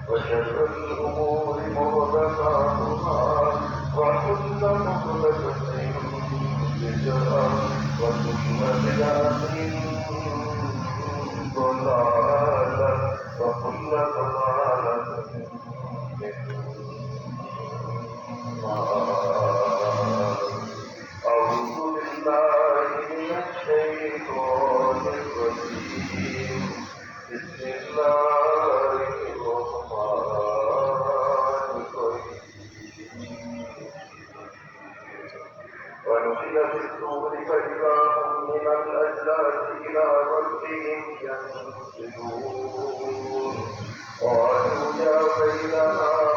وشر الأمور محدثاتها وكل محدثة بدعة وكل بدعة ضلالة وكل ضلالة في النار. أعوذ بالله من الشيطان الرجيم. بسم الله الرحمن الرحيم. ونفخ في الصور فإذا هم من الأجداث إلى ربهم ينسلون. قالوا يا ويلنا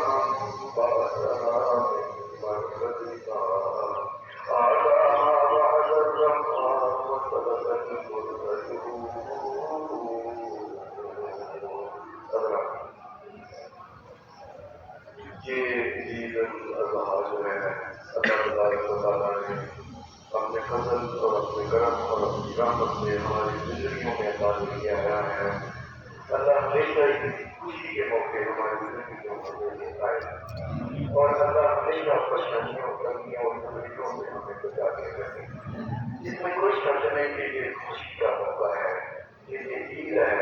من بعثنا من مرقدنا هذا ما وعد الرحمن وصدق المرسلون. یہ عید الاضحیٰ جو ہے اللہ تبارک و تعالیٰ نے اپنے فضل اور اپنے کرم اور اپنی رحمت سے ہماری زندگیوں میں عطا کیا ہے. اللہ ہمیشہ کسی خوشی کے موقع ہماری زندگیوں میں لیتا ہے اور اللہ ہمیشہ پریشانیوں تنگیوں اور تکلیفوں سے ہمیں بچا کے رکھے. اس میں کوئی شک نہیں کہ یہ خوشی کا موقع ہے، یہ عید ہے،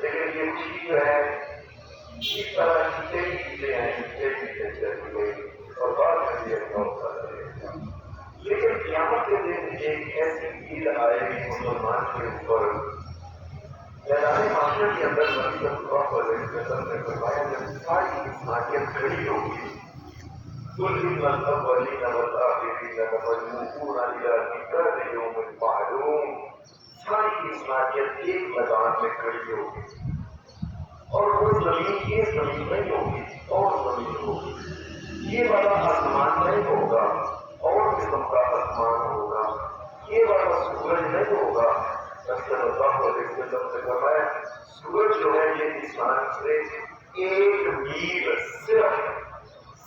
لیکن یہ خوشی جو ہے اس طرح کی کئی چیزیں ہیں کئی چیزیں چلی گئی اور بعد میں بھی ایسا ہوتا رہے گا. لیکن قیامت کے دن ایک ایسی عید آئے گی مسلمان کے اوپر. میدان معاشرے کے اندر نبی صلی اللہ علیہ وسلم نے فرمایا جب ساری انسانیت کھڑی ہوگی كل الأولين والآخرين لمجموعون إلى ميقات يوم معلوم. ساری انسانیت ایک میدان میں کھڑی ہوگی اور وہ زمین یہ زمین نہیں ہوگی اور زمین ہوگی. یہ والا آسمان نہیں ہوگا اور قسم کا آسمان ہوگا. یہ والا سورج نہیں ہوگا. صلی اللہ علیہ وسلم نے فرمایا سورج جو ہے یہ انسان سے ایک میل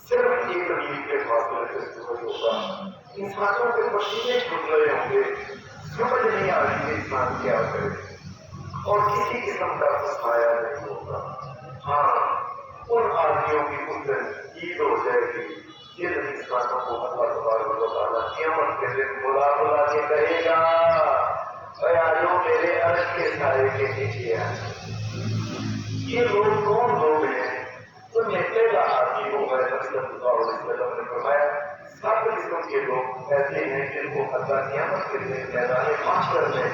صرف ایک میل کے فاصلے سے سورج ہوگا. انسانوں کے پسینے چھوٹ رہے ہوں گے، سمجھ نہیں آ رہی کہ انسان کیا کرے اور کسی قسم کا سایہ نہیں ہوگا. ہاں ان آدمیوں کی اس دن عید ہو جائے گی جن انسانوں کو اللہ تبارک و تعالیٰ قیامت کے دن بلا کے کہے گا آجو میرے عرش کے سائے کے نیچے آئے. یہ لوگ کون لوگ ہیں؟ ان میں پہلا آدمی ہوگا نبی صلی اللہ علیہ وسلم نے فرمایا 7 قسم کے لوگ ایسے ہیں جن کو اللہ قیامت کے دن میدان محشر میں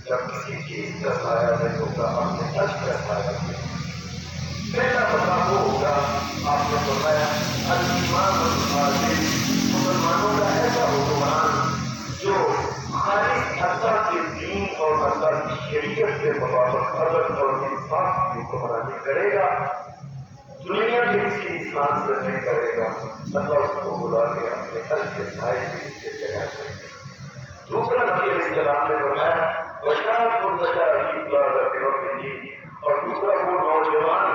جب کسی چیز کا سایہ نہیں ہوگا اپنے عرش کا سایہ نہیں. پہلا بندہ وہ ہوگا آپ نے فرمایا الایمان والعادل، مسلمانوں کا ایسا حکمران جو خالص اللہ کے دین اور اللہ کی شریعت کے مطابق عدل اور انصاف کی حکمرانی کرے گا. دنیا کے کسی انسان سے نہیں کرے گا. اللہ اس کو بلا کے اپنے عرش کے سائے کے نیچے جگہ کرے گا. دوسرا نبی علیہ السلام نے فرمایا وشاعت اور دوسرا وہ نوجوان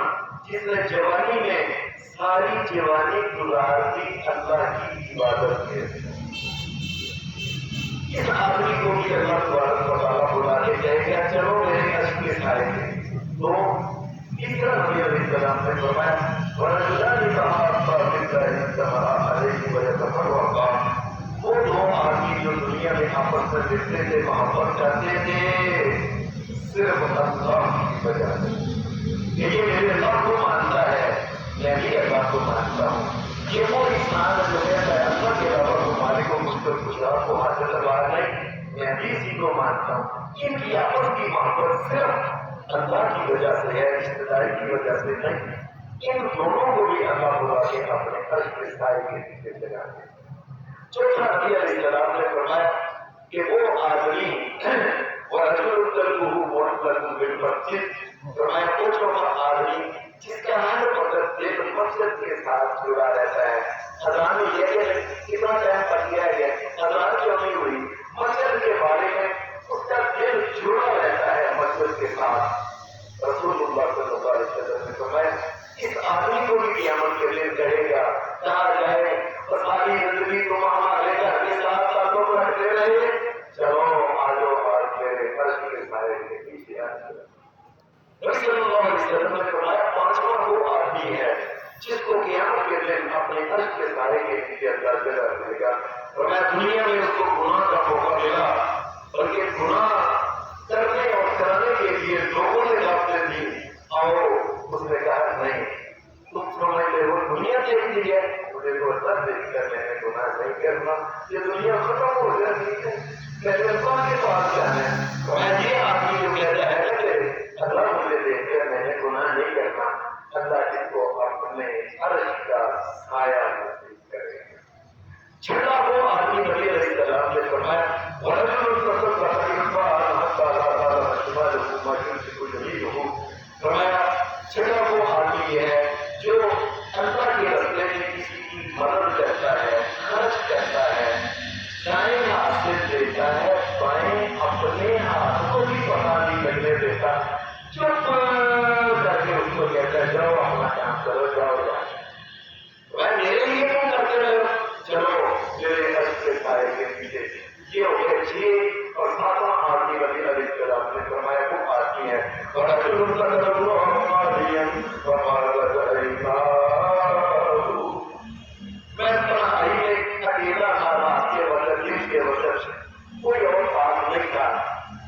جس نے جوانی میں ساری جوانی گزار دی اللہ کی عبادت میں. اس آدمی کو بھی اللہ تبارک و تعالیٰ بلا کے کہے گا چلو میرے عرش کے سائے میں. تو تیسرا نبی علیہ السلام نے فرمایا ورجلان تحابا فی اللہ اجتمعا علیہ ویتفرقا. وہ 2 آدمی جو دنیا میں آپس میں ملتے تھے محبت کرتے تھے صرف اللہ کی وجہ سے کہ یہ میرے اللہ کو مانتا ہے میں بھی اللہ کو مانتا ہوں. یہ وہ انسان جو ہے اللہ کے علاوہ تمہارے کو مجھ پر کچھ آپ کو حاصل کروا نہیں. میں بھی اسی چیز کو مانتا ہوں، ان کی آپس کی محبت صرف اللہ کی وجہ سے ہے، رشتے داری کی وجہ سے نہیں۔ ان دونوں کو بھی اللہ بلا کے اپنے عرش کے سائے کے نیچے لگا دے۔ چوتھا نبی علیہ السلام نے فرمایا کہ وہ آدمی وَرَجُلٌ قَلْبُهُ مُعَلَّقٌ بِالْمَسْجِدِ، فرمایا وہ چوتھا آدمی جس کا ہر وقت دل مسجد کے ساتھ جڑا رہتا ہے۔ اذان یہ کہ کتنا ٹائم پڑ گیا ہے، اذان کیوں نہیں ہوئی؟ مسجد کے بارے میں اس کا دل جڑا رہتا ہے مسجد کے ساتھ۔ رسول اللہ صلی اللہ علیہ وسلم نے فرمایا اس آدمی کو بھی قیامت کے دن کہے گا کہا جائے ساری زندگی تم ہمارے گھر کے ساتھ تعلق رکھتے رہے، چلو آجو آج میرے عرش کے سائے کے پیچھے آ جائے۔ نبی صلی اللہ علیہ وسلم نے فرمایا پانچواں وہ آدمی ہے جس کو قیامت کے دن اپنے عرش کے سائے کے نیچے اللہ جگہ دے گا۔ فرمایا دنیا میں اس کو گناہ کا موقع ملا، بلکہ گناہ کرنے اور کرانے کے لیے لوگوں نے دعوتیں دی، اور اس نے کہا نہیں تم سمجھتے ہو دنیا دیکھتی ہے، مجھے تو اللہ دیکھ کر میں نے گناہ نہیں کرنا، یہ دنیا ختم ہو جاتی ہے، میں نے اللہ کے پاس جانا ہے۔ میں یہ آدمی جو کہتا ہے نا کہ اللہ مجھے دیکھ کر میں نے گناہ نہیں کرنا، اللہ جس کو اپنے عرش کا سایہ نصیب کرے گا۔ چھٹا وہ آدمی نبی علیہ السلام نے فرمایا وَرَجُلٌ تَصَدَّقَ بِالْمَالِ حَتَّىٰ لَا تَعْلَمَ شِمَالُهُ مَا تُنفِقُ يَمِينُهُ، فرمایا چھٹا وہ آدمی ہے جو اللہ کے راستے میں کسی کی مدد کرتا ہے، خرچ کرتا ہے، دائیں ہاتھ سے دیتا ہے، بائیں اپنے ہاتھ کو بھی پتا نہیں لگنے دیتا، چپ کر کے اس کو کہتا ہے جاؤ اپنا کام کرو، جاؤ جاؤ میں میرے لیے کیوں کرتے رہے ہو، چلو میرے عرش کے سائے کے نیچے۔ یہ ہو گئے 6 اور 7واں آدمی نبی علیہ السلام نے فرمایا وہ آدمی ہے وَرَجُلٌ ذَكَرَ اللَّهَ خَالِيًا فَقَالَ عِبَادُ، میں تنہائی میں اکیلا تھا رات کے وقت، دن کے وقت کوئی اور بات نہیں تھا،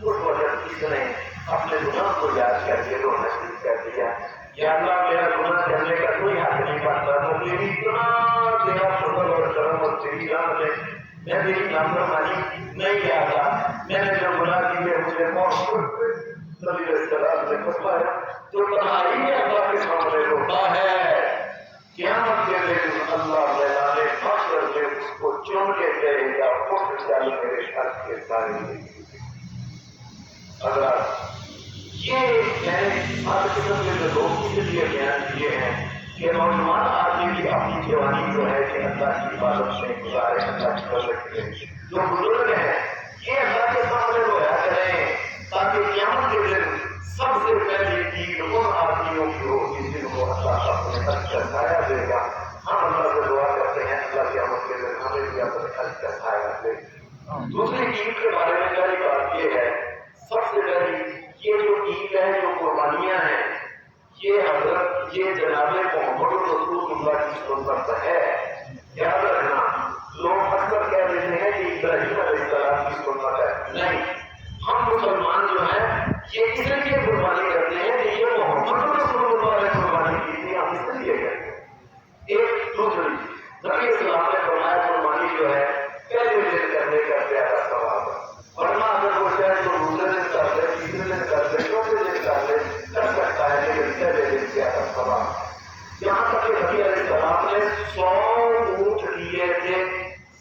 اس وقت اس نے اپنے گناہ کو یاد کر کے رونا شروع کر دیا، یا اللہ میرا گناہ کرنے کا کوئی حق نہیں بنتا، تو میری اتنا تیرا فضل اور کرم اور تیری رحمت ہے، میں میری نافرمانی نہیں کیا تھا، میں نے جو گناہ کیے مجھے معاف کر دے۔ نبی علیہ السلام نے فرمایا جو تنہائی میں اللہ کے سامنے روتا ہے قیامت کے دن اللہ میدان محشر میں اس کو چن کے کہے گا اٹھ چل میرے عرش کے سائے کے نیچے۔ اگر یہ میں نے ہر قسم کے لوگ اس لیے بیان کیے ہیں کہ نوجوان آدمی کی اپنی جوانی جو ہے کہ اللہ کی عبادت میں گزارے، اللہ کی عبادت کرے، جو بزرگ ہیں یہ اللہ کے سامنے رویا کریں تاکہ قیامت کے دن سب سے پہلی چیز ان آدمیوں کی ہوگی جن کو اللہ اپنے عرش کا سایہ دے گا۔ ہم اللہ سے دعا کرتے ہیں اللہ قیامت کے دن ہمیں بھی اپنے عرش کا سایہ دے۔ دوسری عید کے بارے میں پہلی بات یہ ہے، سب سے پہلی یہ جو عید ہے، جو قربانیاں ہیں، یہ حضرت یہ جناب محمد رسول اللہ کی سنت ہے۔ یاد رکھنا لوگ اکثر کہہ دیتے ہیں کہ ابراہیم علیہ السلام کی سنت ہے، نہیں، ہم مسلمان جو ہیں یہ اس لیے قربانی کرتے ہیں کہ یہ محمد رسول اللہ نے قربانی کی تھی، ہم اس لیے کرتے ہیں۔ ایک دوسری نبی اسلام نے فرمایا قربانی جو ہے پہلے دن کرنے کا زیادہ ثواب ہے، ورنہ اگر وہ چاہے تو دوسرے دن کر لے، تیسرے دن کر لے، چوتھے دن کر لے، کر سکتا ہے، لیکن پہلے دن زیادہ ثواب۔ یہاں تک کہ نبی علیہ السلام نے 100 اونٹ لیے تھے،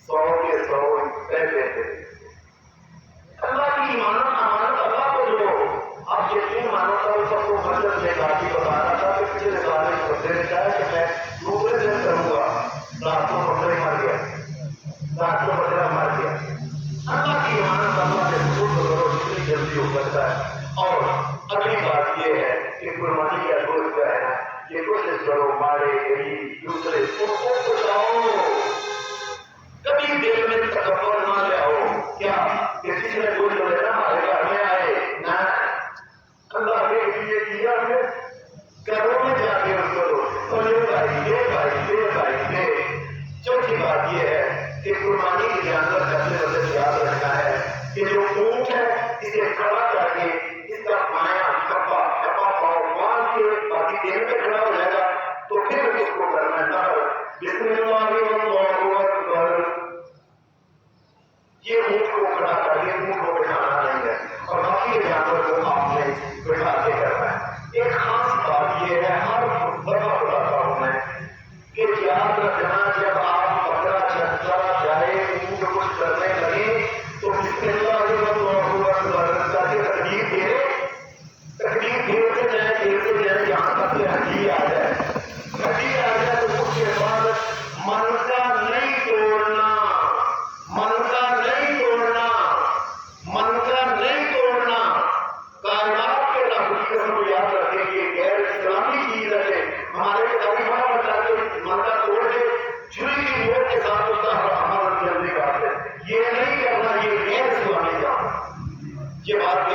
100 کے 100 پہلے تھے۔ اللہ کی امانت اللہ کو جو آپ یقین مانو تھا اس سب کو مسجد میں کافی بتا رہا تھا کہ پچھلے سال اس بندے نے کہا کہ میں دوسرے دن کروں گا، رات کو بکرے مر گیا، رات کو بکرا مر گیا۔ اللہ کی امانت اللہ کے حضور کرو جتنی جلدی ہو سکتا ہے۔ اور اگلی بات یہ ہے کہ قربانی کا گوشت جو ہے نا یہ کوشش کرو مارے غریب دوسرے ان کو بچاؤ، کبھی دل میں تکبر نہ لے آؤ کیا کہ کسی نے گوشت لے نا ہمارے گھر میں آئے نہ اللہ کے لیے کیا ہمیں گھروں میں جا کے ان کو یہ بھائی یہ بھائی یہ بھائی یہ۔ چوتھی بات یہ ہے کہ قربانی کی جانور کرنے والے یاد رکھنا ہے کہ جو اونٹ ہے اسے کھڑا کر کے اس کا پایا کپا پاؤ باندھ کے باقی دین پہ کھڑا ہو جائے گا تو پھر اس کو کرنا ہے بسم اللہ اللہ اکبر، یہ اونٹ کو کھڑا کر کے اونٹ کو بٹھانا یہ ہمارا